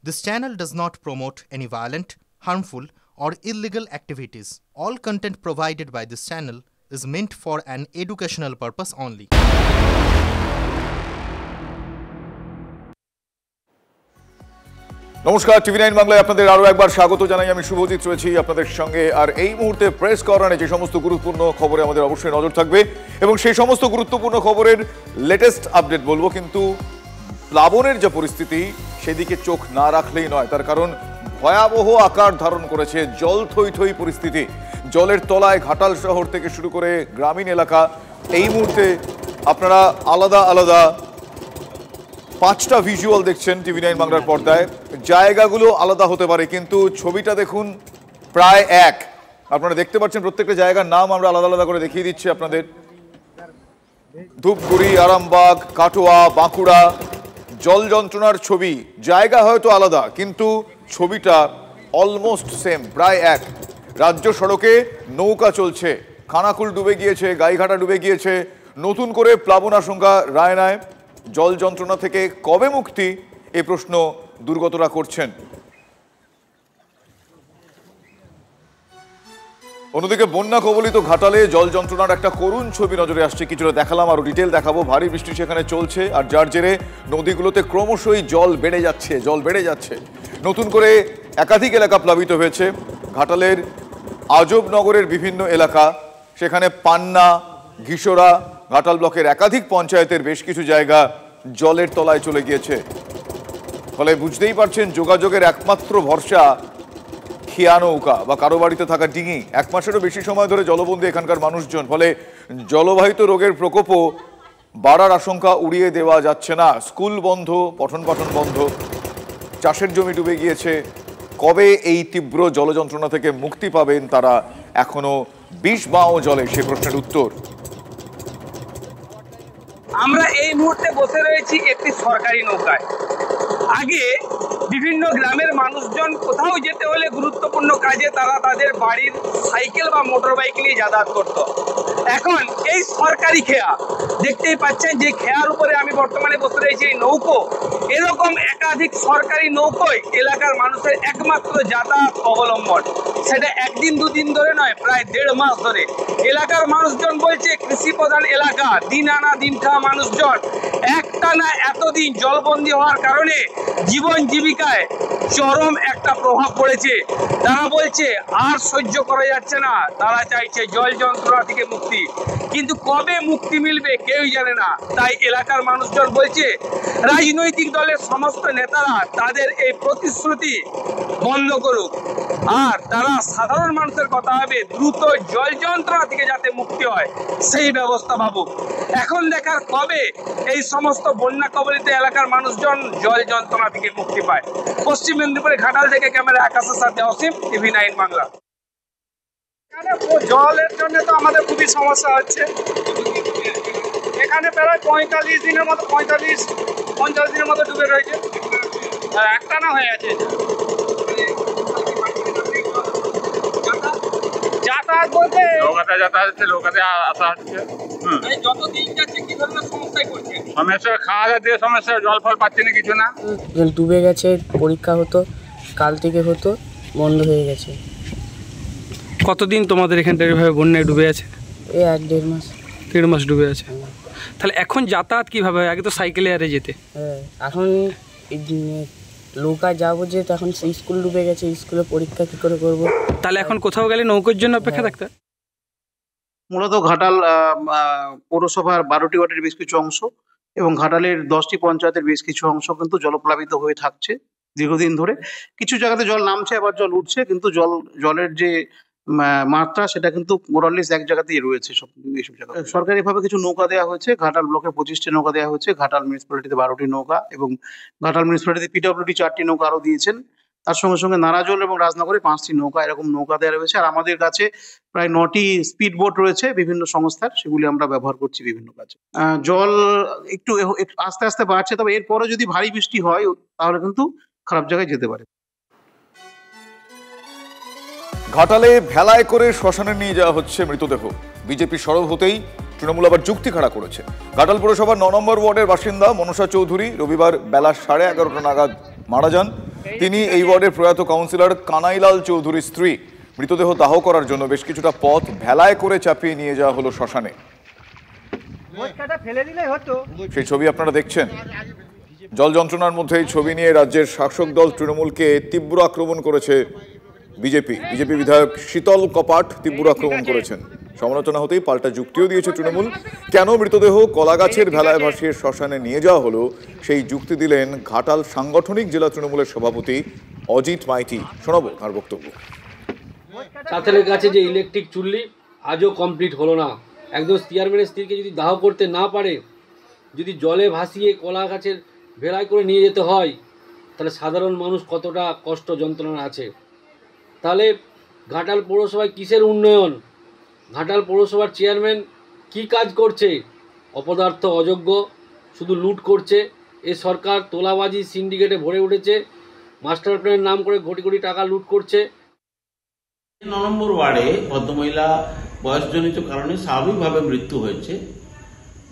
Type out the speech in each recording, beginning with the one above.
This channel does not promote any violent, harmful, or illegal activities. All content provided by this channel is meant for an educational purpose only. নমস্কার, টিভি9 বাংলায় আপনাদের আরো একবার স্বাগত জানাই। আমি শুভজিৎ রয়েছি আপনাদের সঙ্গে। আর এই মুহূর্তে প্রেস কর্নারে যে সমস্ত গুরুত্বপূর্ণ খবরে আমাদের অবশ্যই নজর থাকবে এবং সেই সমস্ত গুরুত্বপূর্ণ খবরের লেটেস্ট আপডেট বলবো, কিন্তু প্লাবনের যে পরিস্থিতি সেদিকে চোখ না রাখলেই নয়। তার কারণ ভয়াবহ আকার ধারণ করেছে জল থই থই পরিস্থিতি। জলের তলায় ঘাটাল শহর থেকে শুরু করে গ্রামীণ এলাকা। এই মুহূর্তে আপনারা আলাদা আলাদা 5টা ভিজুয়াল দেখছেন টিভি9 বাংলার পর্দায়। জায়গাগুলো আলাদা হতে পারে, কিন্তু ছবিটা দেখুন প্রায় এক। আপনারা দেখতে পাচ্ছেন প্রত্যেকটা জায়গার নাম আমরা আলাদা আলাদা করে দেখিয়ে দিচ্ছি আপনাদের। ধূপগুড়ি, আরামবাগ, কাটোয়া, বাঁকুড়া। জল যন্ত্রণার ছবি, জায়গা হয়তো আলাদা কিন্তু ছবিটা অলমোস্ট সেম, প্রায় এক। রাজ্য সড়কে নৌকা চলছে, খানাকুল ডুবে গিয়েছে, গাইঘাটা ডুবে গিয়েছে। নতুন করে প্লাবন আশঙ্কা রায়নায়। জল যন্ত্রণা থেকে কবে মুক্তি, এই প্রশ্ন দুর্গতরা করছেন। অন্যদিকে বন্যা কবলিত ঘাটালে জল যন্ত্রণার একটা করুণ ছবি নজরে আসছে। কিছুটা দেখালাম, আরো ডিটেল দেখাবো। ভারী বৃষ্টি সেখানে চলছে, আর যার জেরে নদীগুলোতে ক্রমশই জল বেড়ে যাচ্ছে। নতুন করে একাধিক এলাকা প্লাবিত হয়েছে। ঘাটালের আজবনগরের বিভিন্ন এলাকা, সেখানে পান্না, ঘিশোরা, ঘাটাল ব্লকের একাধিক পঞ্চায়েতের বেশ কিছু জায়গা জলের তলায় চলে গিয়েছে। ফলে বুঝতেই পারছেন যোগাযোগের একমাত্র ভরসা খেয়া নৌকা বা কারো বাড়িতে থাকা ডিঙি। 1 মাসেরও বেশি সময় ধরে জলবন্দী এখানকার মানুষজন। ফলে জলবাহিত রোগের প্রকোপও বাড়ার আশঙ্কা উড়িয়ে দেওয়া যাচ্ছে না। স্কুল বন্ধ, পঠন পাঠন বন্ধ, চাষের জমি ডুবে গিয়েছে। কবে এই তীব্র জলযন্ত্রণা থেকে মুক্তি পাবেন তারা? এখনো 20 বাও জলে, সে প্রশ্নের উত্তর। আমরা এই মুহূর্তে বসে রয়েছি একটি সরকারি নৌকায়। আগে বিভিন্ন গ্রামের মানুষজন কোথাও যেতে হলে গুরুত্বপূর্ণ কাজে তারা তাদের বাড়ির সাইকেল বা মোটর বাইক নিয়ে যাতায়াত করত। এখন এই সরকারি খেয়া, দেখতেই পাচ্ছেন যে খেয়ার উপরে আমি বর্তমানে বসে রয়েছি, এই নৌকো। এরকম একাধিক সরকারি নৌকোয় এলাকার মানুষের একমাত্র যাতায়াত অবলম্বন। সেটা একদিন দুদিন ধরে নয়, প্রায় 1.5 মাস ধরে। এলাকার মানুষজন বলছে কৃষি প্রধান এলাকা, দিন আনা দিন খাওয়া মানুষজন একটানা এতদিন জলবন্দী হওয়ার কারণে জীবন জীবিকায় চরম একটা প্রভাব পড়েছে। তারা বলছে আর সহ্য করা যাচ্ছে না, তারা চাইছে জল যন্ত্রণা থেকে মুক্তি। কিন্তু কবে মুক্তি মিলবে কেউই জানে না। তাই এলাকার মানুষজন বলছে রাজনৈতিক দলের সমস্ত নেতারা তাদের এই প্রতিশ্রুতি বন্ধ করুক, আর তারা সাধারণ মানুষের কথা হবে দ্রুত জল যন্ত্রণা থেকে যাতে মুক্তি হয় সেই ব্যবস্থা ভাবুক। এখন দেখার কবে এই সমস্ত বন্যা কবলিত এলাকার মানুষজন জল যন্ত্রণা থেকে মুক্তি পায়। পশ্চিম মেদিনীপুরে ঘাটাল থেকে ক্যামেরা আকাশের সাথে অসীম, টিভি9 বাংলা। জলের জন্য তো আমাদের খুবই সমস্যা হচ্ছে। এখানে প্রায় 45 দিনের মতো, 50 দিনের মতো ডুবে রয়েছে, একটানা হয়ে আছে। যাতায়াত বলতে নৌকাতে আসা হচ্ছে। যত দিন যাচ্ছে কি ধরনের সমস্যায় পড়ছে? সমস্যা খাওয়া দাওয়া দিয়ে সমস্যা, জল ফল পাচ্ছে না, কিছু না। ডুবে গেছে, পরীক্ষা হতো কাল থেকে, হতো বন্ধ হয়ে গেছে। কতদিন তোমাদের এখানটা এভাবে বন্যায় ডুবে আছে? এই 1.5 মাস। 1.5 মাস ডুবে আছে। তাহলে এখন যাতায়াত কিভাবে? আগে তো সাইকেলে আরে যেতে। হ্যাঁ, এখন নৌকায় যাবো যে, তখন স্কুল ডুবে গেছে, স্কুলে পরীক্ষা কি করে করবো? তাহলে এখন কোথাও গেলে নৌকোর জন্য অপেক্ষা থাকতে? মূলত ঘাটাল পৌরসভার 12টি ওয়ার্ডের বেশ কিছু অংশ এবং ঘাটালের 10টি পঞ্চায়েতের বেশ কিছু অংশ কিন্তু জলপ্লাবিত হয়ে থাকছে দীর্ঘদিন ধরে। কিছু জায়গাতে জল নামছে, আবার জল উঠছে, কিন্তু জলের যে মাত্রা সেটা কিন্তু মোরাললেস এক জায়গাতেই রয়েছে এইসব জায়গা। সরকারিভাবে কিছু নৌকা দেওয়া হয়েছে। ঘাটাল ব্লকে 25টি নৌকা দেওয়া হয়েছে, ঘাটাল মিউনিসিপ্যালিটিতে 12টি নৌকা এবং ঘাটাল মিউনিসিপ্যালিটিতে পিডব্লিউডি 4টি নৌকা আরও দিয়েছেন। তার সঙ্গে সঙ্গে নারাজল এবং রাজনগরে 5টি নৌকা, এরকম নৌকা দেওয়া রয়েছে। আর আমাদের কাছে প্রায় 9টি স্পিড বোট রয়েছে বিভিন্ন সংস্থার, সেগুলি আমরা ব্যবহার করছি বিভিন্ন কাজে। জল একটু আস্তে আস্তে বাড়ছে, তবে এরপরে যদি ভারী বৃষ্টি হয় তাহলে কিন্তু খারাপ জায়গায় যেতে পারে। ঘাটালে ভেলায় করে শ্মশানে নিয়ে যাওয়া হচ্ছে মৃতদেহ। বিজেপি সরব হতেই তৃণমূল আবার যুক্তি খাড়া করেছে। ঘাটাল পুরসভার 9 নম্বর ওয়ার্ডের বাসিন্দা মনসা চৌধুরী রবিবার বেলা 11:30 নাগাদ মারা যান। তিনি এই ওয়ার্ডের প্রয়াত কাউন্সিলর কানাইলাল চৌধুরীর স্ত্রী। মৃতদেহ দাহ করার জন্য বেশ কিছুটা পথ ভেলায় করে চাপিয়ে নিয়ে যাওয়া হলো শ্মশানে। সেই ছবি আপনারা দেখছেন। জল যন্ত্রণার মধ্যে এই ছবি নিয়ে রাজ্যের শাসক দল তৃণমূলকে তীব্র আক্রমণ করেছে বিজেপি বিধায়ক শীতল কপাট তীব্র আক্রমণ করেছেন। সমালোচনা হতেই পাল্টা যুক্তিও দিয়েছে তৃণমূল। কেন মৃতদেহ কলাগাছের ভেলায় ভাসিয়ে শ্মশানে নিয়ে যাওয়া হলো সেই যুক্তি দিলেন ঘাটাল সাংগঠনিক জেলা তৃণমূলের সভাপতি অজিত মাইতি। শোনাবো তার বক্তব্য। চাতালের কাছে যে ইলেকট্রিক চুল্লি আজও কমপ্লিট হলো না। একজন চেয়ারম্যানের স্ত্রীকে যদি দাহ করতে না পারে, যদি জলে ভাসিয়ে কলা গাছের ভেলায় করে নিয়ে যেতে হয়, তাহলে সাধারণ মানুষ কতটা কষ্ট যন্ত্রণা আছে। তাহলে ঘাটাল পৌরসভায় কিসের উন্নয়ন? ঘাটাল পৌরসভার চেয়ারম্যান কি কাজ করছে? অপদার্থ, অযোগ্য, শুধু লুট করছে। এই সরকার তোলাবাজি সিন্ডিকেটে ভরে উঠেছে, মাস্টার প্ল্যানের নাম করে কোটি কোটি টাকা লুট করছে। 9 নম্বর ওয়ার্ডে ভদ্রমহিলা বয়সজনিত কারণে স্বাভাবিকভাবে মৃত্যু হয়েছে।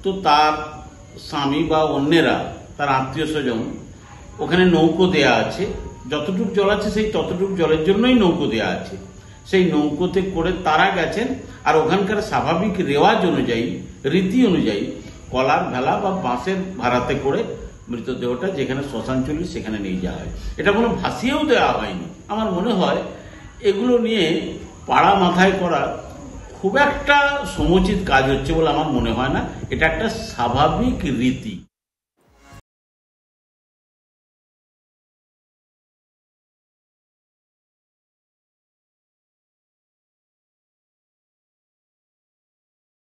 তো তার স্বামী বা অন্যেরা, তার আত্মীয় স্বজন, ওখানে নৌকো দেয়া আছে। যতটুকু জল আছে সেই ততটুকু জলের জন্যই নৌকো দেয়া আছে। সেই নৌকোতে করে তারা গেছেন, আর ওখানকার স্বাভাবিক রেওয়াজ অনুযায়ী, রীতি অনুযায়ী কলার ভেলা বা বাঁশের ভাড়াতে করে মৃতদেহটা যেখানে শ্মশান চুল্লি সেখানে নিয়ে যাওয়া হয়। এটা কোনো ভাসিয়েও দেওয়া হয়নি। আমার মনে হয় এগুলো নিয়ে পাড়া মাথায় করা খুব একটা সমুচিত কাজ হচ্ছে বলে আমার মনে হয় না। এটা একটা স্বাভাবিক রীতি।